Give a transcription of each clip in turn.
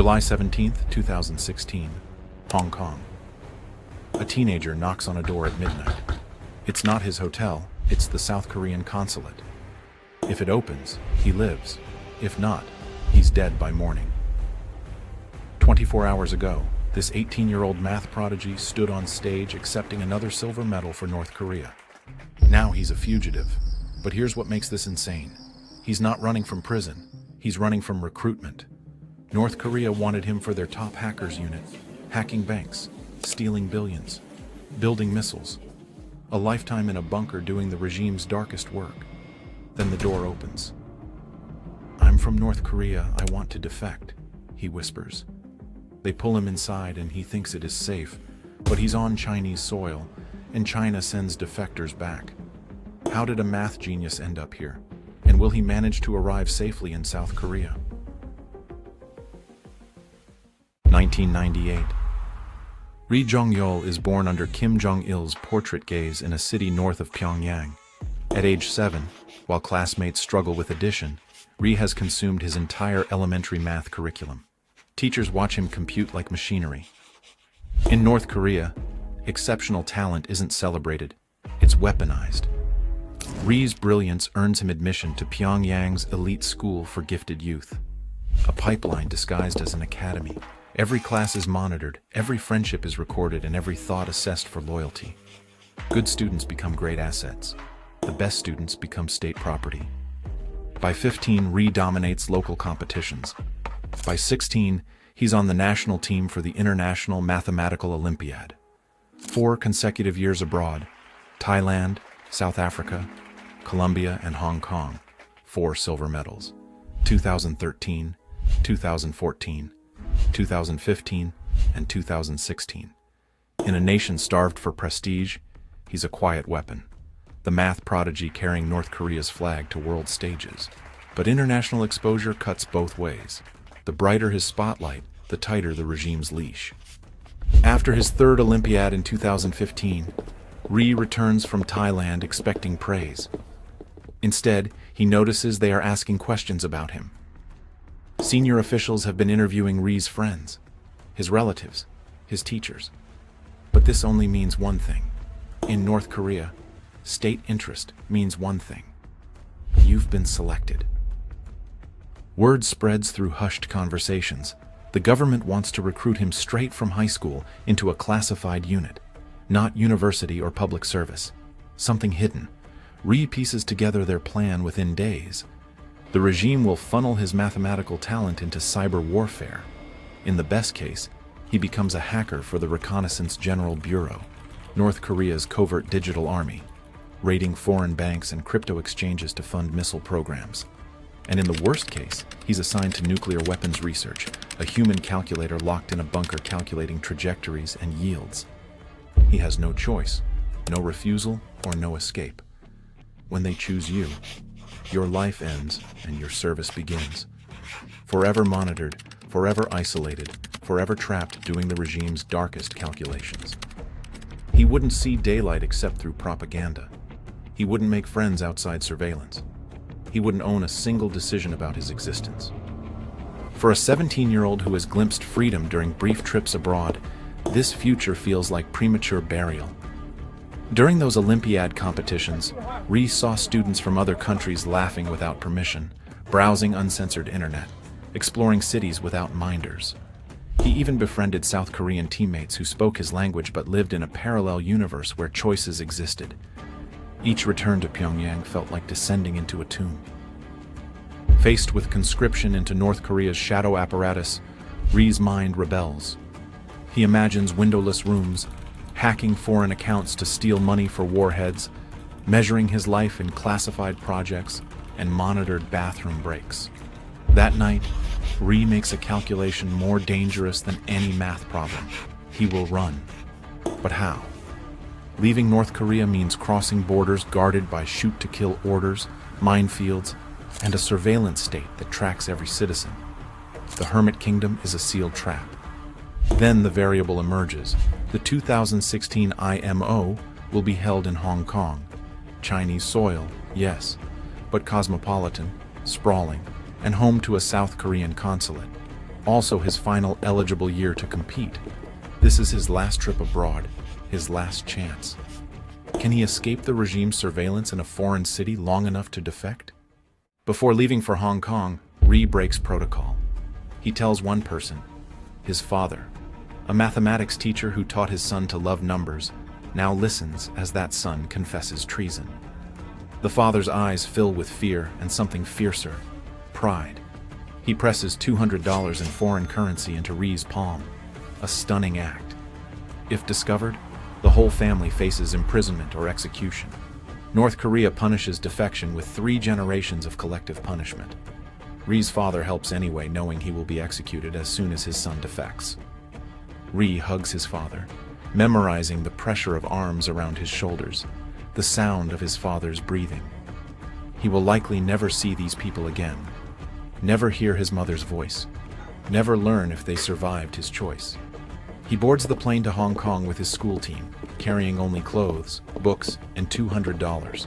July 17, 2016, Hong Kong. A teenager knocks on a door at midnight. It's not his hotel, it's the South Korean consulate. If it opens, he lives. If not, he's dead by morning. 24 hours ago, this 18-year-old math prodigy stood on stage accepting another silver medal for North Korea. Now he's a fugitive. But here's what makes this insane. He's not running from prison, he's running from recruitment. North Korea wanted him for their top hackers unit, hacking banks, stealing billions, building missiles. A lifetime in a bunker doing the regime's darkest work. Then the door opens. "I'm from North Korea, I want to defect," he whispers. They pull him inside and he thinks it is safe, but he's on Chinese soil, and China sends defectors back. How did a math genius end up here? And will he manage to arrive safely in South Korea? 1998. Ri Jong-yeol is born under Kim Jong-il's portrait gaze in a city north of Pyongyang. At age 7, while classmates struggle with addition, Ri has consumed his entire elementary math curriculum. Teachers watch him compute like machinery. In North Korea, exceptional talent isn't celebrated, it's weaponized. Ri's brilliance earns him admission to Pyongyang's elite school for gifted youth. A pipeline disguised as an academy. Every class is monitored, every friendship is recorded, and every thought assessed for loyalty. Good students become great assets. The best students become state property. By 15, Ri dominates local competitions. By 16, he's on the national team for the International Mathematical Olympiad. 4 consecutive years abroad: Thailand, South Africa, Colombia, and Hong Kong. 4 silver medals. 2013, 2014, 2015, and 2016. In a nation starved for prestige, he's a quiet weapon. The math prodigy carrying North Korea's flag to world stages. But international exposure cuts both ways. The brighter his spotlight, the tighter the regime's leash. After his 3rd Olympiad in 2015, Ri returns from Thailand expecting praise. Instead, he notices they are asking questions about him. Senior officials have been interviewing Ri's friends, his relatives, his teachers. But this only means one thing. In North Korea, state interest means one thing. You've been selected. Word spreads through hushed conversations. The government wants to recruit him straight from high school into a classified unit. Not university or public service. Something hidden. Ri pieces together their plan within days. The regime will funnel his mathematical talent into cyber warfare. In the best case, he becomes a hacker for the Reconnaissance General Bureau, North Korea's covert digital army, raiding foreign banks and crypto exchanges to fund missile programs. And in the worst case, he's assigned to nuclear weapons research, a human calculator locked in a bunker calculating trajectories and yields. He has no choice, no refusal, or no escape. When they choose you, your life ends and your service begins. Forever monitored, forever isolated, forever trapped doing the regime's darkest calculations. He wouldn't see daylight except through propaganda. He wouldn't make friends outside surveillance. He wouldn't own a single decision about his existence. For a 17-year-old who has glimpsed freedom during brief trips abroad, this future feels like premature burial. During those Olympiad competitions, Ri saw students from other countries laughing without permission, browsing uncensored internet, exploring cities without minders. He even befriended South Korean teammates who spoke his language but lived in a parallel universe where choices existed. Each return to Pyongyang felt like descending into a tomb. Faced with conscription into North Korea's shadow apparatus, Ri's mind rebels. He imagines windowless rooms, hacking foreign accounts to steal money for warheads, measuring his life in classified projects, and monitored bathroom breaks. That night, Ri makes a calculation more dangerous than any math problem. He will run. But how? Leaving North Korea means crossing borders guarded by shoot-to-kill orders, minefields, and a surveillance state that tracks every citizen. The Hermit Kingdom is a sealed trap. Then the variable emerges. The 2016 IMO will be held in Hong Kong. Chinese soil, yes, but cosmopolitan, sprawling, and home to a South Korean consulate. Also his final eligible year to compete. This is his last trip abroad, his last chance. Can he escape the regime's surveillance in a foreign city long enough to defect? Before leaving for Hong Kong, Ri breaks protocol. He tells one person, his father, a mathematics teacher who taught his son to love numbers, now listens as that son confesses treason. The father's eyes fill with fear and something fiercer, pride. He presses $200 in foreign currency into Ri's palm, a stunning act. If discovered, the whole family faces imprisonment or execution. North Korea punishes defection with 3 generations of collective punishment. Ri's father helps anyway, knowing he will be executed as soon as his son defects. Ri hugs his father, memorizing the pressure of arms around his shoulders, the sound of his father's breathing. He will likely never see these people again, never hear his mother's voice, never learn if they survived his choice. He boards the plane to Hong Kong with his school team, carrying only clothes, books, and $200.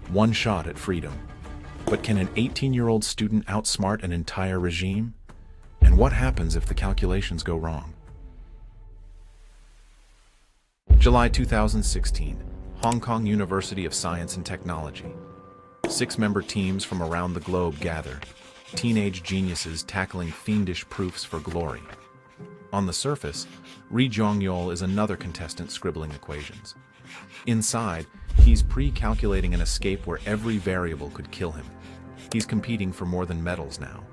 One shot at freedom. But can an 18-year-old student outsmart an entire regime? And what happens if the calculations go wrong? July 2016, Hong Kong University of Science and Technology. 6-member teams from around the globe gather, teenage geniuses tackling fiendish proofs for glory. On the surface, Ri Jongyol is another contestant scribbling equations. Inside, he's pre-calculating an escape where every variable could kill him. He's competing for more than medals now.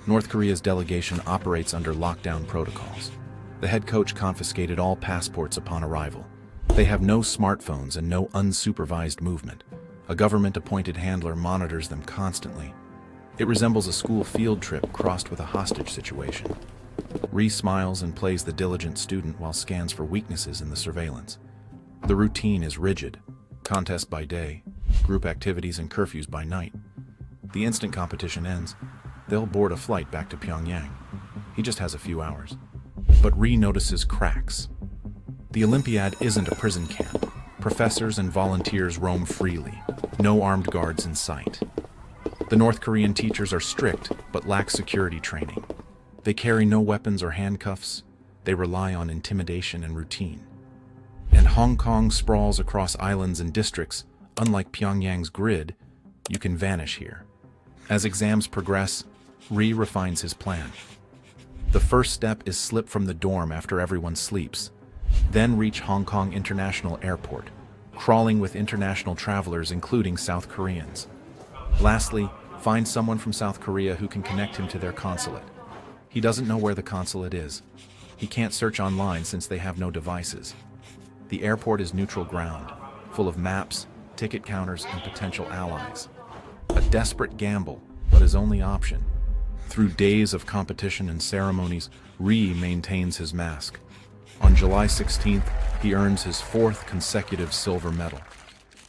North Korea's delegation operates under lockdown protocols. The head coach confiscated all passports upon arrival. They have no smartphones and no unsupervised movement. A government-appointed handler monitors them constantly. It resembles a school field trip crossed with a hostage situation. Ri smiles and plays the diligent student while scans for weaknesses in the surveillance. The routine is rigid. Contests by day, group activities and curfews by night. The instant competition ends, they'll board a flight back to Pyongyang. He just has a few hours. But Ri notices cracks. The Olympiad isn't a prison camp. Professors and volunteers roam freely. No armed guards in sight. The North Korean teachers are strict but lack security training. They carry no weapons or handcuffs. They rely on intimidation and routine. And Hong Kong sprawls across islands and districts. Unlike Pyongyang's grid, you can vanish here. As exams progress, Ri refines his plan. The first step is slip from the dorm after everyone sleeps, then reach Hong Kong International Airport, crawling with international travelers including South Koreans. Lastly, find someone from South Korea who can connect him to their consulate. He doesn't know where the consulate is. He can't search online since they have no devices. The airport is neutral ground, full of maps, ticket counters, and potential allies. A desperate gamble, but his only option. Through days of competition and ceremonies, Ri maintains his mask. On July 16th, he earns his 4th consecutive silver medal.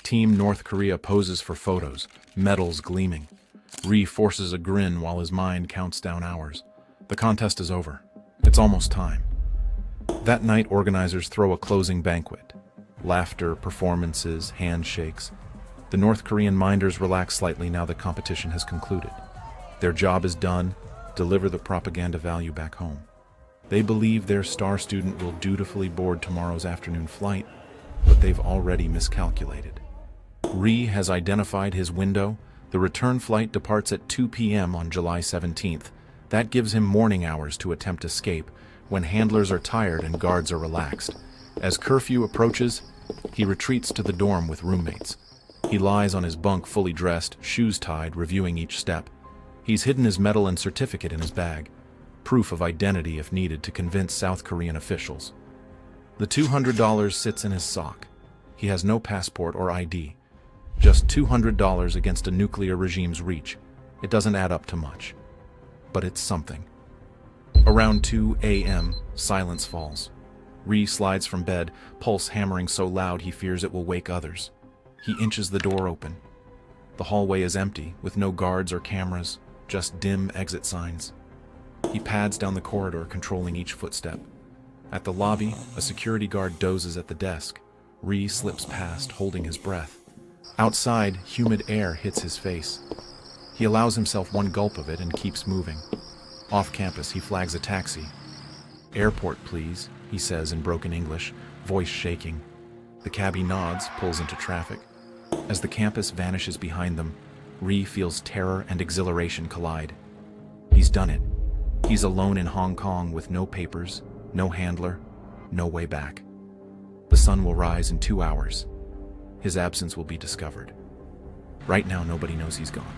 Team North Korea poses for photos, medals gleaming. Ri forces a grin while his mind counts down hours. The contest is over. It's almost time. That night, organizers throw a closing banquet. Laughter, performances, handshakes. The North Korean minders relax slightly now the competition has concluded. Their job is done, deliver the propaganda value back home. They believe their star student will dutifully board tomorrow's afternoon flight, but they've already miscalculated. Ri has identified his window. The return flight departs at 2 p.m. on July 17th. That gives him morning hours to attempt escape, when handlers are tired and guards are relaxed. As curfew approaches, he retreats to the dorm with roommates. He lies on his bunk fully dressed, shoes tied, reviewing each step. He's hidden his medal and certificate in his bag, proof of identity if needed to convince South Korean officials. The $200 sits in his sock. He has no passport or ID. Just $200 against a nuclear regime's reach. It doesn't add up to much. But it's something. Around 2 a.m., silence falls. Ri slides from bed, pulse hammering so loud he fears it will wake others. He inches the door open. The hallway is empty, with no guards or cameras, just dim exit signs. He pads down the corridor, controlling each footstep. At the lobby, a security guard dozes at the desk. Ri slips past, holding his breath. Outside, humid air hits his face. He allows himself one gulp of it and keeps moving. Off campus, he flags a taxi. "Airport, please," he says in broken English, voice shaking. The cabbie nods, pulls into traffic. As the campus vanishes behind them, Ri feels terror and exhilaration collide. He's done it. He's alone in Hong Kong with no papers, no handler, no way back. The sun will rise in 2 hours. His absence will be discovered. Right now, nobody knows he's gone.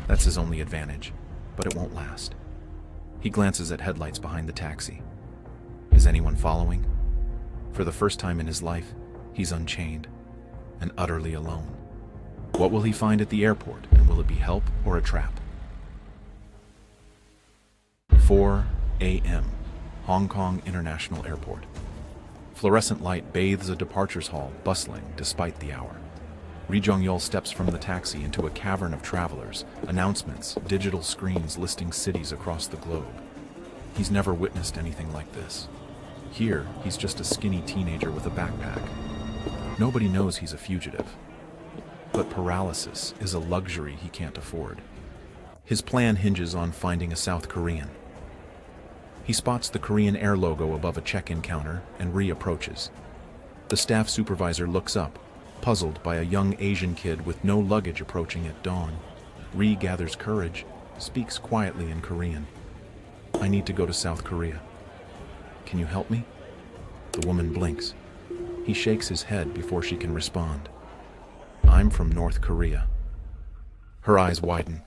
That's his only advantage, but it won't last. He glances at headlights behind the taxi. Is anyone following? For the first time in his life, he's unchained and utterly alone. What will he find at the airport, and will it be help or a trap? 4 a.m. Hong Kong International Airport. Fluorescent light bathes a departures hall, bustling despite the hour. Ri Zhongyol steps from the taxi into a cavern of travelers, announcements, digital screens listing cities across the globe. He's never witnessed anything like this. Here, he's just a skinny teenager with a backpack. Nobody knows he's a fugitive. But paralysis is a luxury he can't afford. His plan hinges on finding a South Korean. He spots the Korean Air logo above a check-in counter and reapproaches. The staff supervisor looks up, puzzled by a young Asian kid with no luggage approaching at dawn. Ri gathers courage, speaks quietly in Korean. "I need to go to South Korea. Can you help me?" The woman blinks. He shakes his head before she can respond. "I'm from North Korea." Her eyes widen.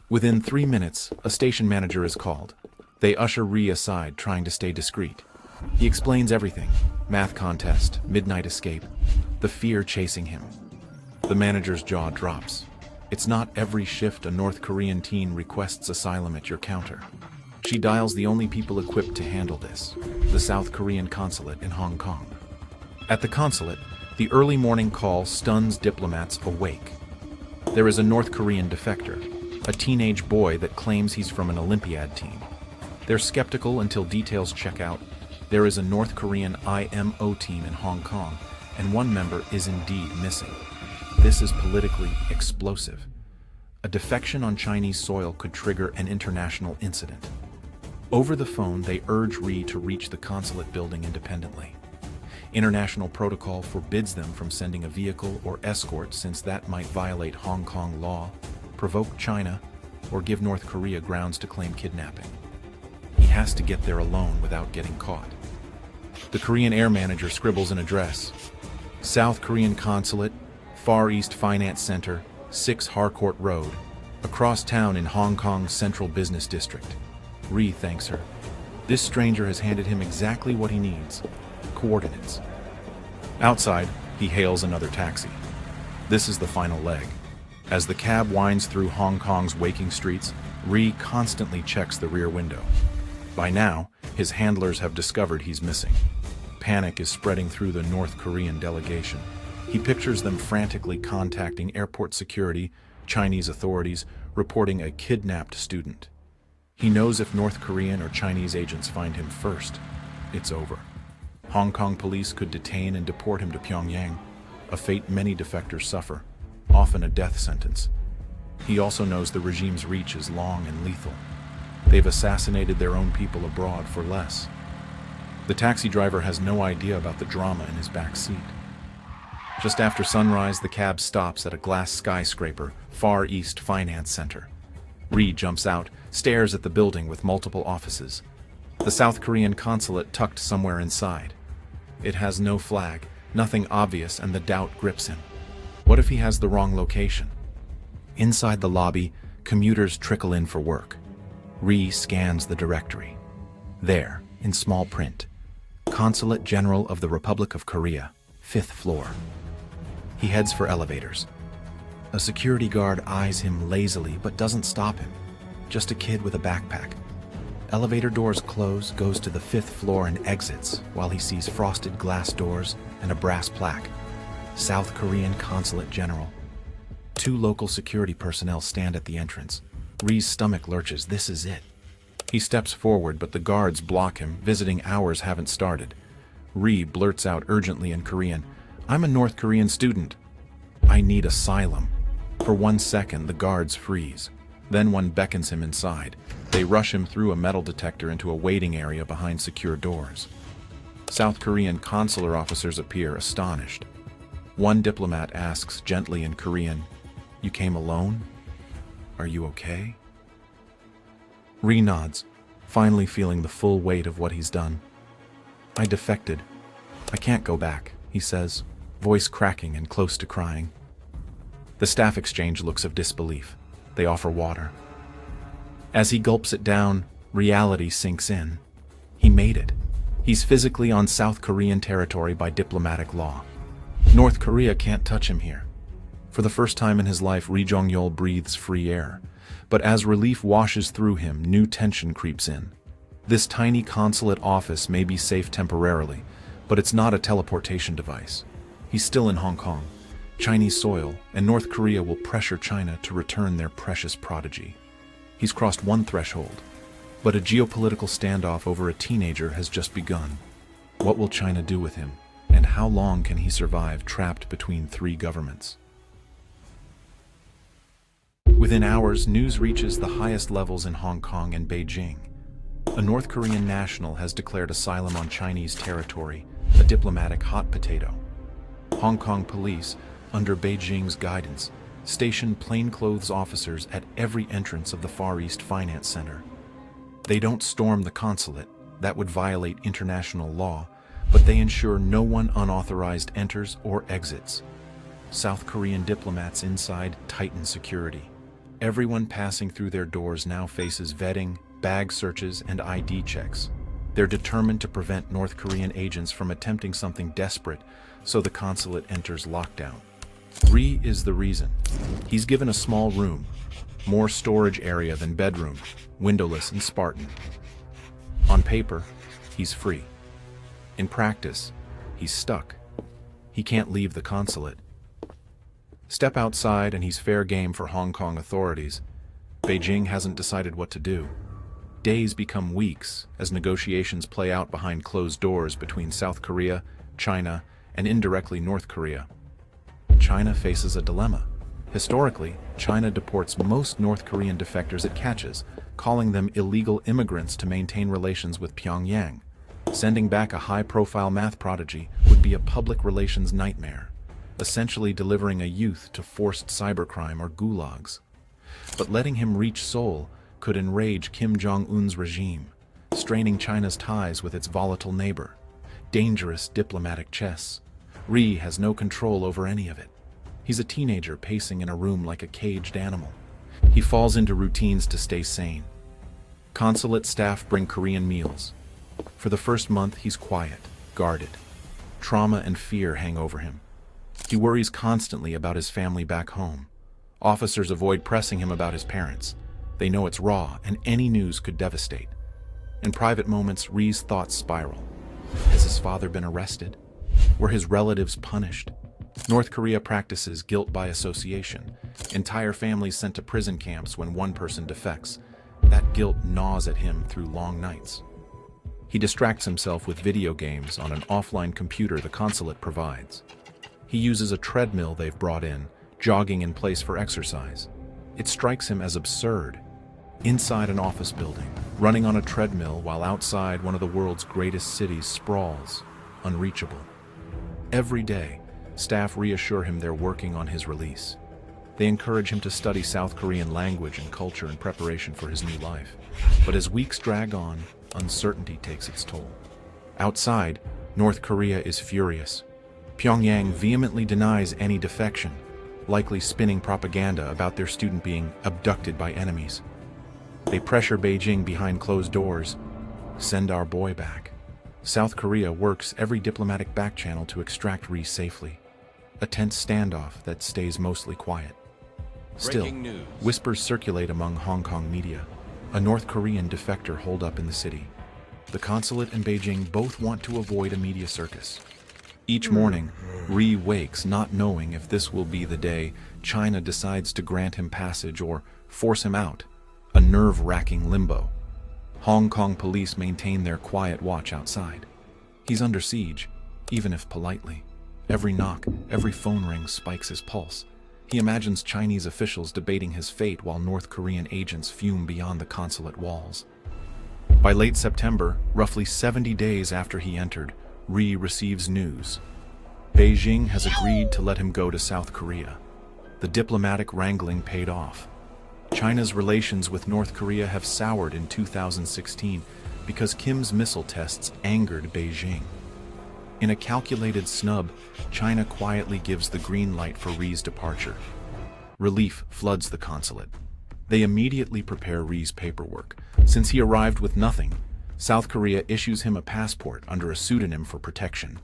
Within 3 minutes, a station manager is called. They usher Ri aside, trying to stay discreet. He explains everything: math contest, midnight escape, the fear chasing him. The manager's jaw drops. It's not every shift a North Korean teen requests asylum at your counter. She dials the only people equipped to handle this: the South Korean consulate in Hong Kong. At the consulate, the early morning call stuns diplomats awake. There is a North Korean defector, a teenage boy that claims he's from an Olympiad team. They're skeptical until details check out. There is a North Korean IMO team in Hong Kong, and one member is indeed missing. This is politically explosive. A defection on Chinese soil could trigger an international incident. Over the phone, they urge Ri to reach the consulate building independently. International protocol forbids them from sending a vehicle or escort, since that might violate Hong Kong law, provoke China, or give North Korea grounds to claim kidnapping. He has to get there alone without getting caught. The Korean Air manager scribbles an address: South Korean Consulate, Far East Finance Center, 6 Harcourt Road, across town in Hong Kong's Central Business District. Ri thanks her. This stranger has handed him exactly what he needs: coordinates. Outside, he hails another taxi. This is the final leg. As the cab winds through Hong Kong's waking streets, Ri constantly checks the rear window. By now, his handlers have discovered he's missing. Panic is spreading through the North Korean delegation. He pictures them frantically contacting airport security, Chinese authorities, reporting a kidnapped student. He knows if North Korean or Chinese agents find him first, it's over. Hong Kong police could detain and deport him to Pyongyang, a fate many defectors suffer, often a death sentence. He also knows the regime's reach is long and lethal. They've assassinated their own people abroad for less. The taxi driver has no idea about the drama in his back seat. Just after sunrise, the cab stops at a glass skyscraper, Far East Finance Center. Ri jumps out, stares at the building with multiple offices. The South Korean consulate tucked somewhere inside. It has no flag, nothing obvious, and the doubt grips him. What if he has the wrong location? Inside the lobby, commuters trickle in for work. Ri scans the directory. There, in small print, Consulate General of the Republic of Korea, 5th floor. He heads for elevators. A security guard eyes him lazily but doesn't stop him. Just a kid with a backpack. Elevator doors close, goes to the 5th floor and exits while he sees frosted glass doors and a brass plaque: South Korean Consulate General. 2 local security personnel stand at the entrance. Ri's stomach lurches. This is it. He steps forward, but the guards block him. Visiting hours haven't started. Ri blurts out urgently in Korean, "I'm a North Korean student. I need asylum." For 1 second, the guards freeze. Then one beckons him inside. They rush him through a metal detector into a waiting area behind secure doors. South Korean consular officers appear, astonished. One diplomat asks gently in Korean, "You came alone? Are you okay?" Ri nods, finally feeling the full weight of what he's done. "I defected. I can't go back," he says, voice cracking and close to crying. The staff exchange looks of disbelief. They offer water. As he gulps it down, reality sinks in. He made it. He's physically on South Korean territory by diplomatic law. North Korea can't touch him here. For the first time in his life, Ri Jong-yeol breathes free air. But as relief washes through him, new tension creeps in. This tiny consulate office may be safe temporarily, but it's not a teleportation device. He's still in Hong Kong, Chinese soil, and North Korea will pressure China to return their precious prodigy. He's crossed one threshold, but a geopolitical standoff over a teenager has just begun. What will China do with him, and how long can he survive trapped between three governments? Within hours, news reaches the highest levels in Hong Kong and Beijing. A North Korean national has declared asylum on Chinese territory, a diplomatic hot potato. Hong Kong police, under Beijing's guidance, stationed plainclothes officers at every entrance of the Far East Finance Center. They don't storm the consulate, that would violate international law, but they ensure no one unauthorized enters or exits. South Korean diplomats inside tighten security. Everyone passing through their doors now faces vetting, bag searches, and ID checks. They're determined to prevent North Korean agents from attempting something desperate, so the consulate enters lockdown. Ri is the reason. He's given a small room, more storage area than bedroom, windowless and Spartan. On paper, he's free. In practice, he's stuck. He can't leave the consulate. Step outside and he's fair game for Hong Kong authorities. Beijing hasn't decided what to do. Days become weeks as negotiations play out behind closed doors between South Korea, China, and indirectly North Korea. China faces a dilemma. Historically, China deports most North Korean defectors it catches, calling them illegal immigrants to maintain relations with Pyongyang. Sending back a high-profile math prodigy would be a public relations nightmare, essentially delivering a youth to forced cybercrime or gulags. But letting him reach Seoul could enrage Kim Jong-un's regime, straining China's ties with its volatile neighbor. Dangerous diplomatic chess. Ri has no control over any of it. He's a teenager pacing in a room like a caged animal. He falls into routines to stay sane. Consulate staff bring Korean meals. For the first month, he's quiet, guarded. Trauma and fear hang over him. He worries constantly about his family back home. Officers avoid pressing him about his parents. They know it's raw, and any news could devastate. In private moments, Ri's thoughts spiral. Has his father been arrested? Were his relatives punished? North Korea practices guilt by association. Entire families sent to prison camps when one person defects. That guilt gnaws at him through long nights. He distracts himself with video games on an offline computer the consulate provides. He uses a treadmill they've brought in, jogging in place for exercise. It strikes him as absurd. Inside an office building, running on a treadmill while outside one of the world's greatest cities sprawls, unreachable. Every day, staff reassure him they're working on his release. They encourage him to study South Korean language and culture in preparation for his new life. But as weeks drag on, uncertainty takes its toll. Outside, North Korea is furious. Pyongyang vehemently denies any defection, likely spinning propaganda about their student being abducted by enemies. They pressure Beijing behind closed doors. Send our boy back. South Korea works every diplomatic backchannel to extract Ri safely. A tense standoff that stays mostly quiet. Still, whispers circulate among Hong Kong media. A North Korean defector holed up in the city. The consulate and Beijing both want to avoid a media circus. Each morning, Ri wakes not knowing if this will be the day China decides to grant him passage or force him out, a nerve-wracking limbo. Hong Kong police maintain their quiet watch outside. He's under siege, even if politely. Every knock, every phone ring spikes his pulse. He imagines Chinese officials debating his fate while North Korean agents fume beyond the consulate walls. By late September, roughly 70 days after he entered, Ri receives news. Beijing has agreed to let him go to South Korea. The diplomatic wrangling paid off. China's relations with North Korea have soured in 2016 because Kim's missile tests angered Beijing. In a calculated snub, China quietly gives the green light for Ri's departure. Relief floods the consulate. They immediately prepare Ri's paperwork. Since he arrived with nothing, South Korea issues him a passport under a pseudonym for protection.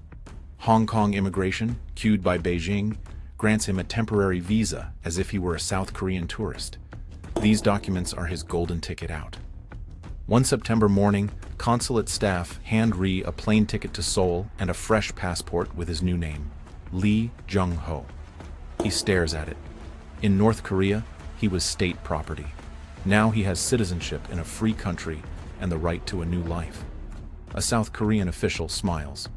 Hong Kong immigration, cued by Beijing, grants him a temporary visa as if he were a South Korean tourist. These documents are his golden ticket out. One September morning, consulate staff hand Ri a plane ticket to Seoul and a fresh passport with his new name, Lee Jung-ho. He stares at it. In North Korea, he was state property. Now he has citizenship in a free country and the right to a new life. A South Korean official smiles.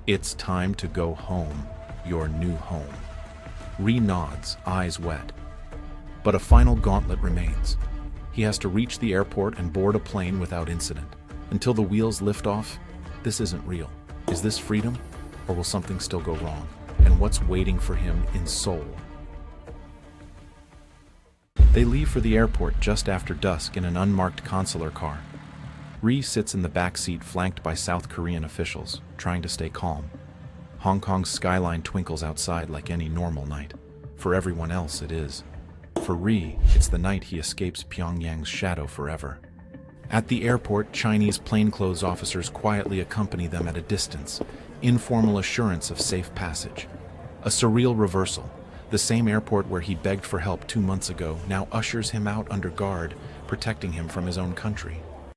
It's time to go home, your new home. Ri nods, eyes wet. But a final gauntlet remains. He has to reach the airport and board a plane without incident. Until the wheels lift off, this isn't real. Is this freedom, or will something still go wrong? And what's waiting for him in Seoul? They leave for the airport just after dusk in an unmarked consular car. Ri sits in the back seat flanked by South Korean officials, trying to stay calm. Hong Kong's skyline twinkles outside like any normal night. For everyone else, it is. For Ri, it's the night he escapes Pyongyang's shadow forever. At the airport, Chinese plainclothes officers quietly accompany them at a distance, informal assurance of safe passage. A surreal reversal. The same airport where he begged for help 2 months ago now ushers him out under guard, protecting him from his own country.